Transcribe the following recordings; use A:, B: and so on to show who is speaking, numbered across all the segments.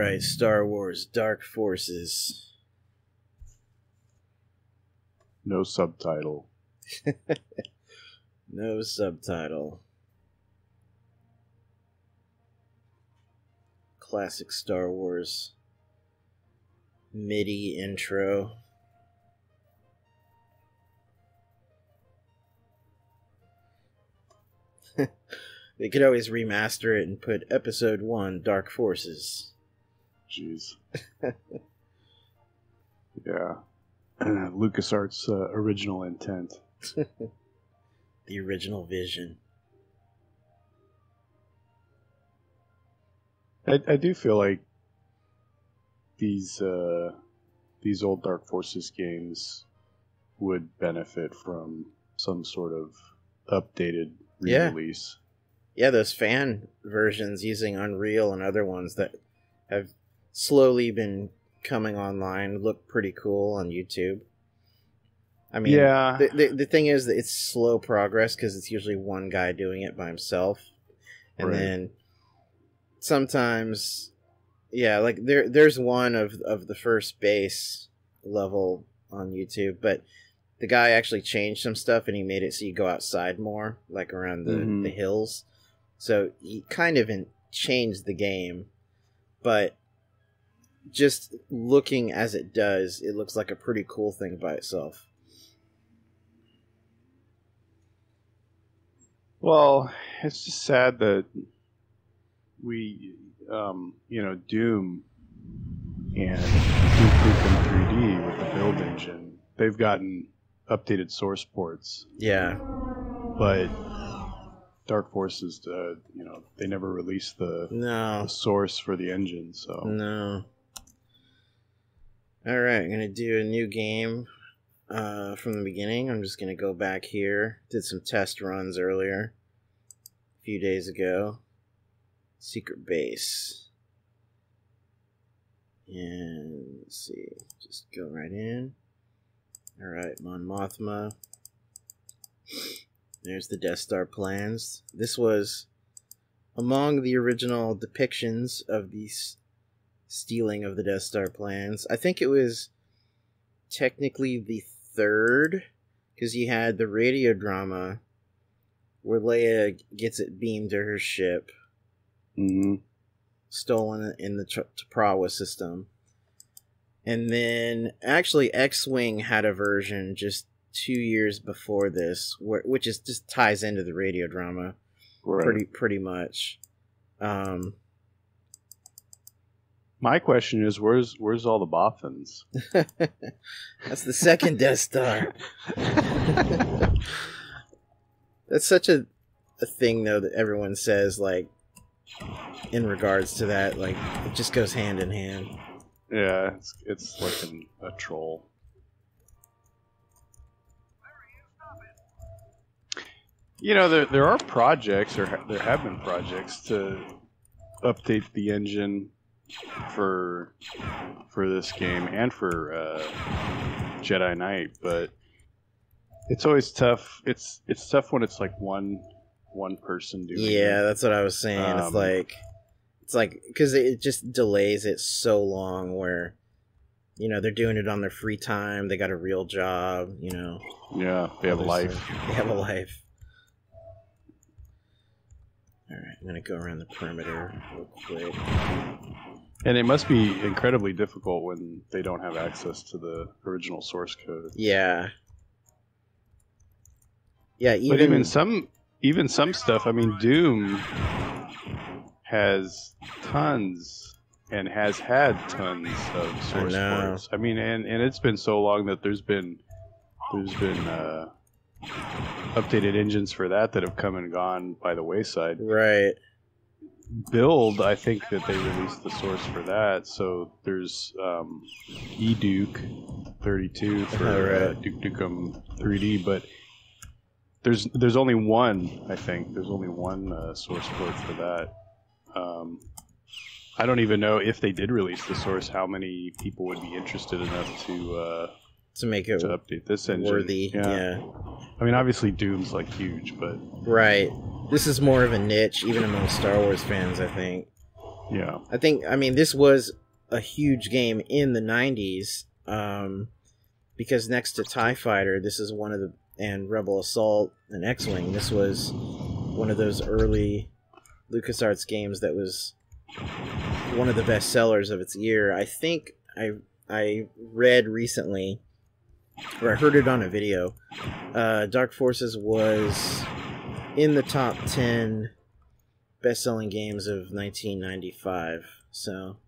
A: right, Star Wars Dark Forces.
B: No subtitle.
A: No subtitle. Classic Star Wars MIDI intro. They could always remaster it and put Episode 1 Dark Forces.
B: Jeez. Yeah. LucasArts' original intent.
A: The original vision.
B: I do feel like these old Dark Forces games would benefit from some sort of updated re-release.
A: Yeah, those fan versions using Unreal and other ones that have slowly been coming online look pretty cool on YouTube. I mean,
B: yeah.
A: The thing is that it's slow progress because it's usually one guy doing it by himself. And then sometimes, yeah, like there's one of the first base level on YouTube, but the guy actually changed some stuff and he made it so you go outside more, like around the hills. So he kind of changed the game, but just looking as it does, it looks like a pretty cool thing by itself.
B: Well, it's just sad that we, Doom and Duke Nukem 3D with the build engine, they've gotten updated source ports.
A: Yeah. But
B: Dark Forces, they never released the source for the engine, so...
A: No. Alright, I'm going to do a new game from the beginning. I'm just going to go back here. Did some test runs earlier. A few days ago. Secret base. And let's see. Just go right in. Alright, Mon Mothma. There's the Death Star plans. This was among the original depictions of the stealing of the Death Star plans. I think it was technically the third, because you had the radio drama where Leia gets it beamed to her ship, stolen in the T'Prawa system. And then, actually, X-Wing had a version just 2 years before this, which is just ties into the radio drama, pretty much.
B: My question is, where's all the boffins?
A: That's the second Death Star. That's such a thing, though, that everyone says, like, in regards to that, like, it just goes hand in hand.
B: Yeah, it's like a troll. You know, there are projects, or there have been projects to update the engine for this game and for Jedi Knight, but it's always tough. It's tough when it's like one person doing it.
A: Yeah, that's what I was saying. It's like because it just delays it so long. Where they're doing it on their free time. They got a real job.
B: Yeah, they have a life.
A: They have a life. Alright, I'm going to go around the perimeter real quick.
B: And it must be incredibly difficult when they don't have access to the original source code.
A: Yeah. Yeah,
B: but even some stuff, I mean, Doom has tons and has had tons of source ports. I mean, and it's been so long that there's been updated engines for that have come and gone by the wayside.
A: Right.
B: Build, I think that they released the source for that. So there's Duke 32 for Duke Nukem 3D, but there's only one. I think there's only one source port for that. I don't even know if they did release the source, how many people would be interested enough to
A: make it
B: to update this engine.
A: Worthy. Yeah.
B: I mean, obviously Doom's like huge, but
A: right. This is more of a niche, even among Star Wars fans, I think.
B: Yeah.
A: I mean, this was a huge game in the 90s, because next to TIE Fighter, this is one of the, and Rebel Assault and X-Wing, this was one of those early LucasArts games that was one of the best sellers of its year. I think I read recently, or I heard it on a video, Dark Forces was in the top 10 best-selling games of 1995, so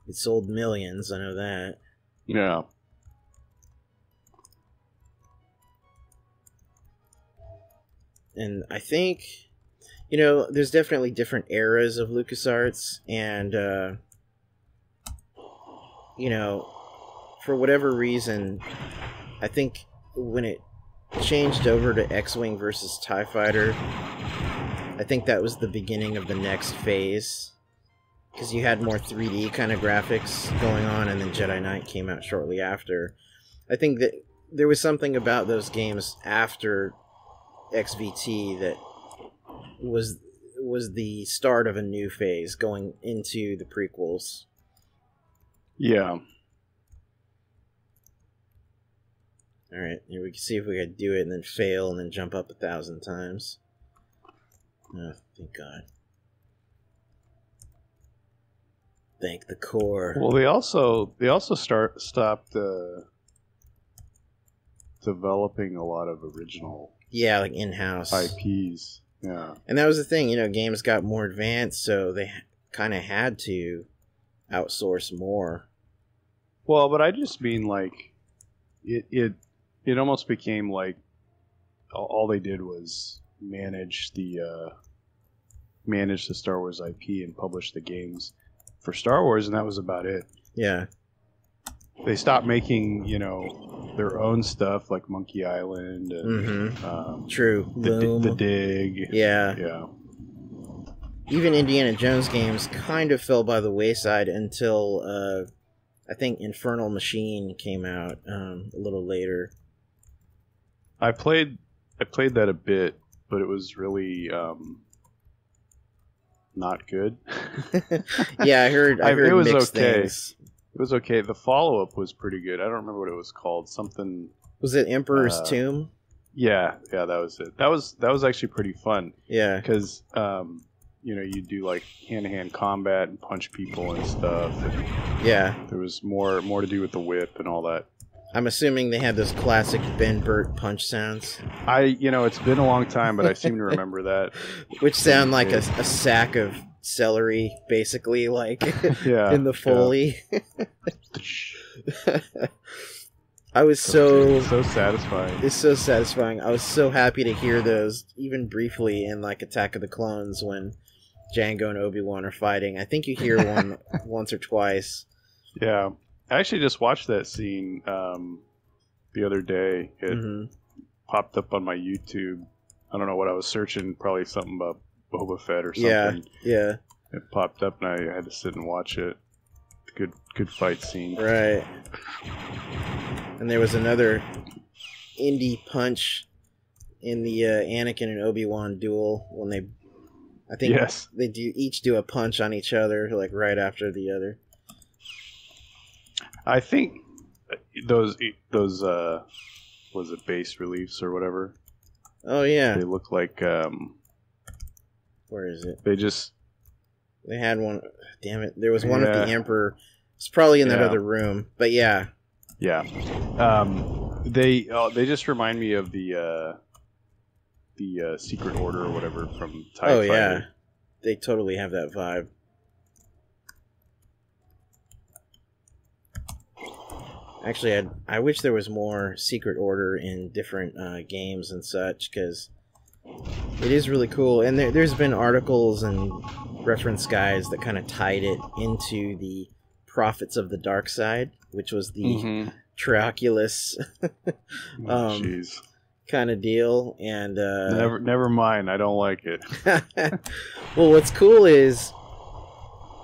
A: it sold millions, I know that.
B: Yeah.
A: And I think, you know, there's definitely different eras of LucasArts, and, you know, for whatever reason, I think when it changed over to X-Wing versus TIE Fighter, I think that was the beginning of the next phase, because you had more 3D kind of graphics going on, and then Jedi Knight came out shortly after. I think that there was something about those games after XVT that was the start of a new phase going into the prequels.
B: Yeah.
A: Alright, here we can see if we could do it and then fail and then jump up 1,000 times. Oh, thank God. Thank the core.
B: Well, they also stopped developing a lot of original
A: like in-house
B: IPs. Yeah.
A: And that was the thing, you know, games got more advanced, so they kind of had to outsource more.
B: Well, but I just mean, like, it almost became like all they did was manage the Star Wars IP and publish the games for Star Wars, and that was about it.
A: Yeah.
B: They stopped making, you know, their own stuff like Monkey Island and
A: True.
B: The Dig.
A: Yeah.
B: Yeah.
A: Even Indiana Jones games kind of fell by the wayside until I think Infernal Machine came out a little later.
B: I played that a bit, but it was really not good.
A: Yeah, I heard
B: it was
A: mixed
B: okay.
A: things.
B: It was okay. The follow-up was pretty good. I don't remember what it was called. Something.
A: Was it Emperor's Tomb?
B: Yeah, that was it. That was actually pretty fun.
A: Yeah,
B: because you know, you do like hand-to-hand combat and punch people and stuff. And
A: yeah,
B: there was more to do with the whip and all that.
A: I'm assuming they had those classic Ben Burt punch sounds.
B: It's been a long time, but I seem to remember that.
A: Which sound like a sack of celery, basically, like in the Foley.
B: Yeah.
A: I was so
B: satisfying.
A: It's so satisfying. I was so happy to hear those, even briefly, in like Attack of the Clones when Jango and Obi-Wan are fighting. I think you hear one once or twice.
B: Yeah. I actually just watched that scene the other day. It popped up on my YouTube. I don't know what I was searching, probably something about Boba Fett or something.
A: Yeah.
B: It popped up and I had to sit and watch it. Good fight scene.
A: Right. And there was another indie punch in the Anakin and Obi-Wan duel when they each do a punch on each other, like right after the other.
B: I think those was it base reliefs or whatever?
A: Oh yeah.
B: They look like
A: where is it?
B: They
A: had one. Damn it! There was one with the Emperor. It's probably in that other room, but yeah.
B: Yeah. They just remind me of the Secret Order or whatever from TIE Fighter.
A: Yeah. They totally have that vibe. Actually, I wish there was more Secret Order in different games and such, because it is really cool. And there's been articles and reference guides that kind of tied it into the Prophets of the Dark Side, which was the Trioculus kind of deal. And
B: never mind, I don't like it.
A: Well, what's cool is,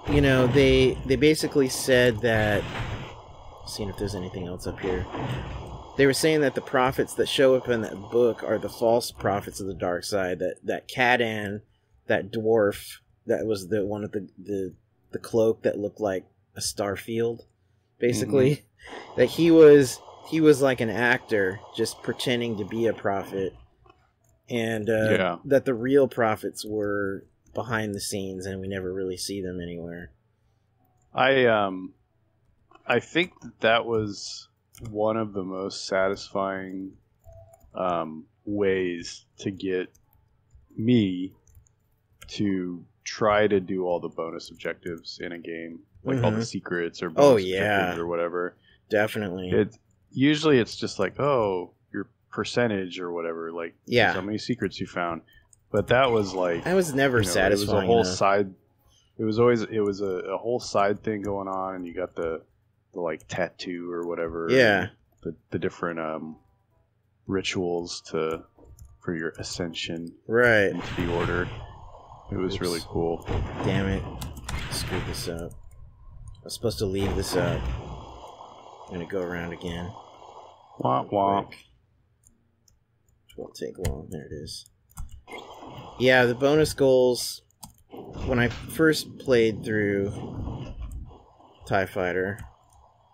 A: you know, they basically said that. Seeing if there's anything else up here. They were saying that the prophets that show up in that book are the false prophets of the dark side. That Kadan, that dwarf, that was the one of the cloak that looked like a star field, basically. That he was like an actor just pretending to be a prophet, and that the real prophets were behind the scenes and we never really see them anywhere.
B: I think that was one of the most satisfying ways to get me to try to do all the bonus objectives in a game, like all the secrets or bonus objectives or whatever.
A: Definitely.
B: Usually it's just like, oh, your percentage or whatever, like how many secrets you found. But that was like,
A: I was never satisfying.
B: It was a whole side. It was a whole side thing going on, and you got the like tattoo or whatever.
A: Yeah.
B: The different rituals for your ascension.
A: Right.
B: Into the order. It was really cool.
A: Damn it! Screwed this up. I was supposed to leave this up. I'm gonna go around again.
B: Womp womp.
A: Which won't take long. There it is. Yeah, the bonus goals. When I first played through TIE Fighter.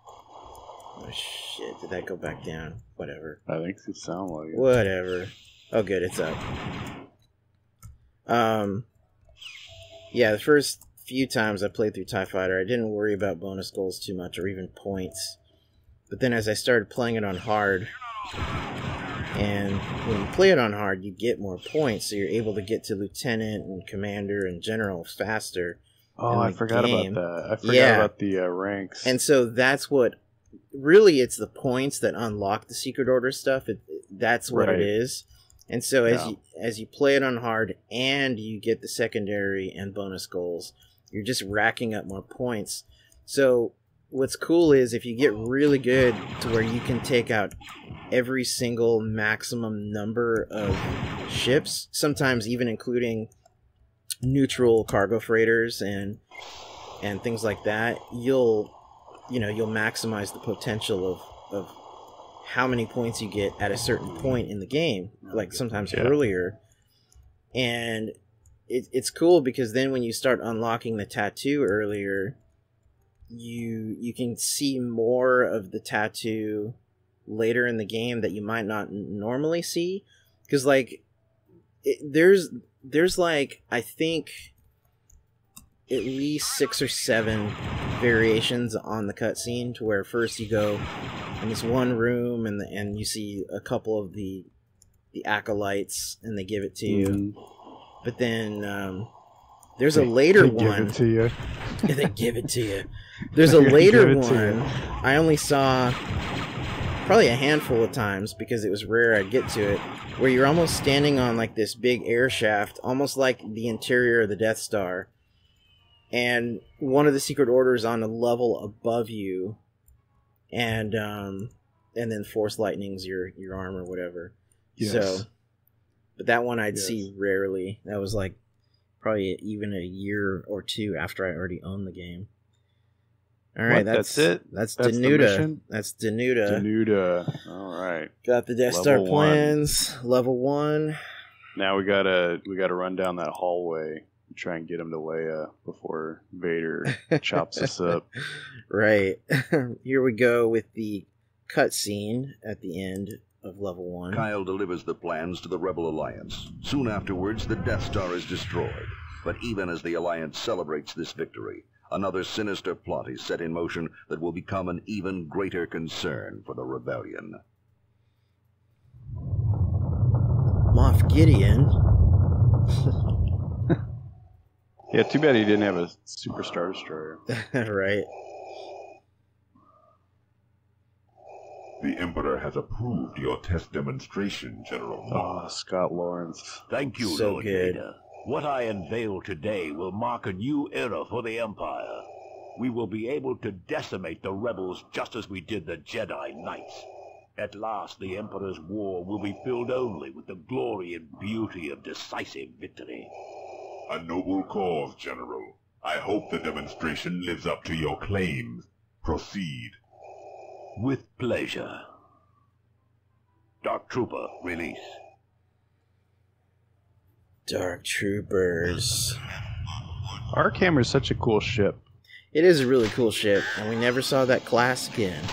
A: Oh shit! Did that go back down? Whatever.
B: I think it sounds like it.
A: Whatever. Oh, good. It's up. Yeah, the first few times I played through TIE Fighter, I didn't worry about bonus goals too much or even points. But then as I started playing it on hard, and when you play it on hard, you get more points, so you're able to get to Lieutenant and Commander and General faster.
B: Oh, I forgot about that. I forgot about the ranks.
A: And so that's what... Really, it's the points that unlock the Secret Order stuff. That's what it is. And so as you play it on hard and you get the secondary and bonus goals, you're just racking up more points. So what's cool is if you get really good to where you can take out every single maximum number of ships, sometimes even including neutral cargo freighters and things like that, you'll maximize the potential of how many points you get at a certain point in the game, like sometimes earlier. And it's cool because then when you start unlocking the tattoo earlier, you can see more of the tattoo later in the game that you might not normally see. Because like there's like, I think at least 6 or 7 variations on the cutscene, to where first you go in this one room and you see a couple of the acolytes and they give it to you. But then there's a later one.
B: Give it to you.
A: They give it to you. There's a later one I only saw probably a handful of times because it was rare I'd get to it, where you're almost standing on like this big air shaft, almost like the interior of the Death Star. And one of the Secret Orders on a level above you, and then Force Lightnings your arm or whatever.
B: Yes.
A: So, but that one I'd see rarely. That was like probably even a year or two after I already owned the game. All right, that's it. That's Danuta. That's Danuta.
B: Danuta. All right.
A: Got the Death Star plans. Level 1.
B: Now we gotta run down that hallway. Try and get him to Leia before Vader chops us up.
A: Right. Here we go with the cutscene at the end of level 1.
C: Kyle delivers the plans to the Rebel Alliance. Soon afterwards, the Death Star is destroyed. But even as the Alliance celebrates this victory, another sinister plot is set in motion that will become an even greater concern for the Rebellion.
A: Moff Gideon.
B: Yeah, too bad he didn't have a Super Star Destroyer.
A: Right.
D: The Emperor has approved your test demonstration, General.
B: Oh, Scott Lawrence.
E: Thank you,
A: So
E: Lord
A: good.
E: Vader. What I unveil today will mark a new era for the Empire. We will be able to decimate the rebels just as we did the Jedi Knights. At last, the Emperor's war will be filled only with the glory and beauty of decisive victory.
D: A noble cause, General. I hope the demonstration lives up to your claims. Proceed.
E: With pleasure. Dark Trooper, release.
A: Dark Troopers.
B: Arc Hammer is such a cool ship.
A: It is a really cool ship, and we never saw that class again.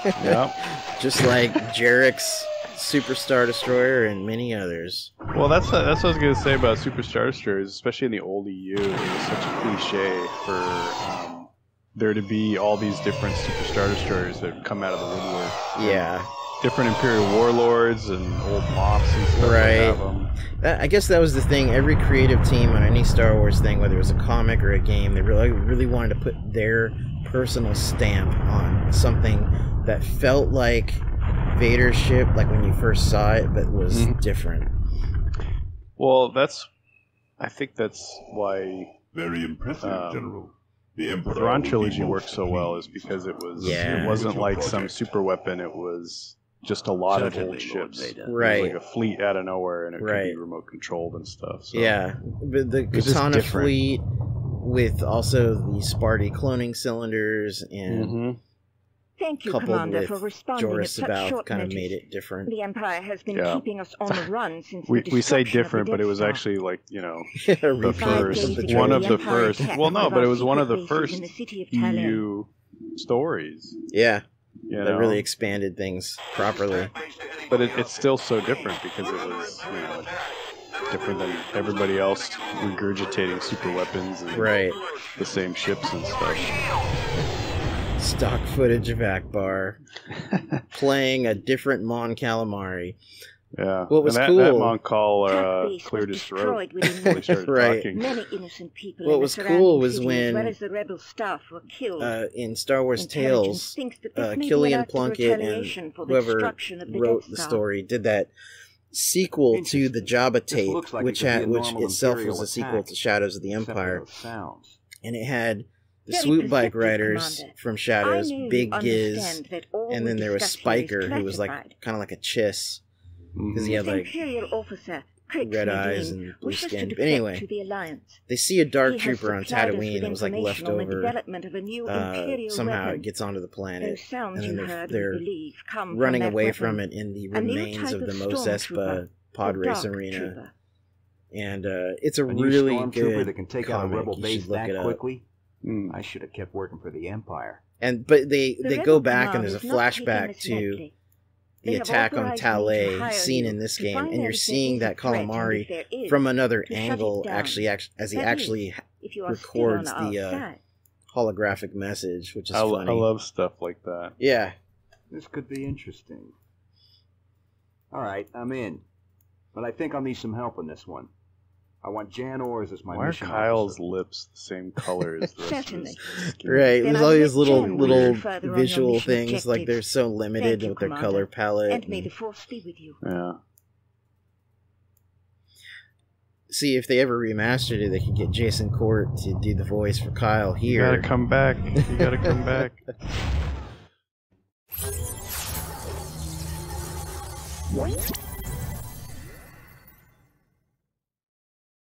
B: Yep.
A: Just like Jarek's Super Star Destroyer and many others.
B: Well, that's what I was going to say about Super Star Destroyers, especially in the old EU. It was such a cliche for there to be all these different Super Star Destroyers that come out of the woodwork.
A: Yeah.
B: Different Imperial Warlords and old Moffs and stuff.
A: Right. I guess that was the thing. Every creative team on any Star Wars thing, whether it was a comic or a game, they really wanted to put their personal stamp on something that felt like Vader's ship, like when you first saw it, but was different.
B: Well, I think that's why
D: Very impressive, General. The Emperor
B: the Thrawn
D: will be
B: trilogy
D: most
B: worked so well is
D: pleased.
B: because it
A: Yeah.
B: wasn't like some super weapon. It was just a lot of
E: Certainly,
B: old
E: Lord
B: ships.
E: Vader.
B: It was
A: Right.
B: like a fleet out of nowhere, and it could
A: Right.
B: be remote controlled and stuff. So.
A: Yeah. But the
B: was just
A: Katana
B: different.
A: fleet with also the Sparty cloning cylinders and
F: Thank you,
A: coupled
F: Commander,
A: with
F: for responding at
A: Joris
F: such
A: Sabath
F: short
A: kind of
F: notice.
A: made it different.
F: The Empire has been
B: Yeah.
F: keeping us on the run since
B: We
F: the
B: say
F: destruction of the
B: different, but it
F: Death
B: was
F: Star.
B: actually like, you know,
A: A
B: the
A: repeat
B: first,
A: of the
B: one of
A: trilogy.
B: the first.
F: Empire
B: Well, no,
F: attacked
B: but it
F: one
B: was
F: of
B: one
F: our
B: of the
F: secret
B: first
F: bases in the city of Thailand.
B: EU stories.
A: Yeah.
B: You
A: That
B: know?
A: really expanded things properly.
B: But it's still so different because it was, you know, different than everybody else regurgitating super weapons and
A: Right.
B: the same ships and stuff.
A: Stock footage of Akbar playing a different Mon Calamari.
B: Yeah.
A: What was
B: and that,
A: cool-
B: That Moncall
F: That base
B: cleared
F: was
B: his throat
F: destroyed within
B: when he started
A: Right.
B: talking.
F: Many innocent people
A: What
F: in
A: was
F: the
A: cool
F: surrounding
A: was
F: city,
A: when,
F: as well as the rebel staff were killed.
A: In Star Wars
F: Intelligence
A: Tales,
F: thinks that this may be an
A: Killian
F: act of
A: Plunkett and
F: retaliation for the
A: whoever
F: destruction of the
A: wrote
F: Death
A: the
F: Star.
A: story did that sequel to the Jabba tape,
G: looks like it
A: which
G: could be a
A: which
G: normal
A: itself
G: Imperial
A: was a sequel
G: attack,
A: to Shadows of the
G: except for
A: Empire,
G: those sounds.
A: and it had the
F: Very
A: swoop bike
F: perceptive,
A: riders
F: Commander.
A: from Shadows,
F: I know
A: Big
F: you
A: Giz,
F: understand that all
A: and
F: we
A: then there was
F: discuss here is
A: Spiker, who was like
F: classified.
A: kind of like a chiss because he
F: This
A: had like
F: Imperial officer, Crix
A: red eyes
F: Nadine,
A: and blue
F: wishes
A: skin.
F: to
A: But
F: defect
A: anyway,
F: to the Alliance.
A: they see a dark
F: He has
A: trooper on
F: supplied us with
A: Tatooine that was like left
F: information on the
A: over.
F: development of a new Imperial
A: Somehow
F: weapon.
A: it gets onto the planet,
F: Those sounds
A: and then
F: you
A: they're,
F: heard,
A: they're
F: we believe, come
A: running
F: from that
A: away
F: weapon.
A: from it in the
F: A new
A: remains
F: type
A: of the Mos
F: stormtrooper,
A: Espa pod
F: the
A: race
F: Dark
A: arena.
F: Trooper.
A: And it's a
G: new
A: really
G: stormtrooper
A: good
G: that can take out a
A: comic.
G: rebel
A: You
G: base
A: should look
G: that
A: it up.
G: quickly.
B: Mm.
G: I should have kept working for the Empire.
A: But they
F: The
A: go
F: rebel
A: back and
F: command
A: there's a
F: is not taking
A: flashback
F: this
A: to
F: lightly. They
A: the
F: have
A: attack on
F: authorized me to
A: Talay
F: hire
A: seen
F: you
A: in this
F: to
A: game,
F: find
A: and
F: out
A: you're
F: if there
A: seeing
F: is a
A: that
F: threat, and
A: calamari
F: if there is,
A: from another
F: to shut it
A: angle,
F: down.
A: as he
F: That
A: actually
F: is, if you are still
A: records
F: on our
A: the
F: side.
A: holographic message, which is
B: I
A: funny.
B: love stuff like that.
A: Yeah,
G: This could be interesting. All right, I'm in. But I think I'll need some help on this one. I want Jan Ors as my
B: Why are
G: mission
B: Kyle's
G: officer.
B: lips the same color as the rest
F: Certainly.
B: of his skin?
A: right.
F: Then
A: There's
F: I'll
A: all
F: let
A: these little
F: Jen lead you further on your
A: visual
F: mission
A: things, like
F: objectives.
A: they're so limited
F: Thank you,
A: with their
F: Commander.
A: color palette.
F: And may the Force be with you.
B: Yeah.
A: See, if they ever remastered it, they could get Jason Court to do the voice for Kyle
B: You
A: here.
B: gotta come back. You gotta come back.
F: What?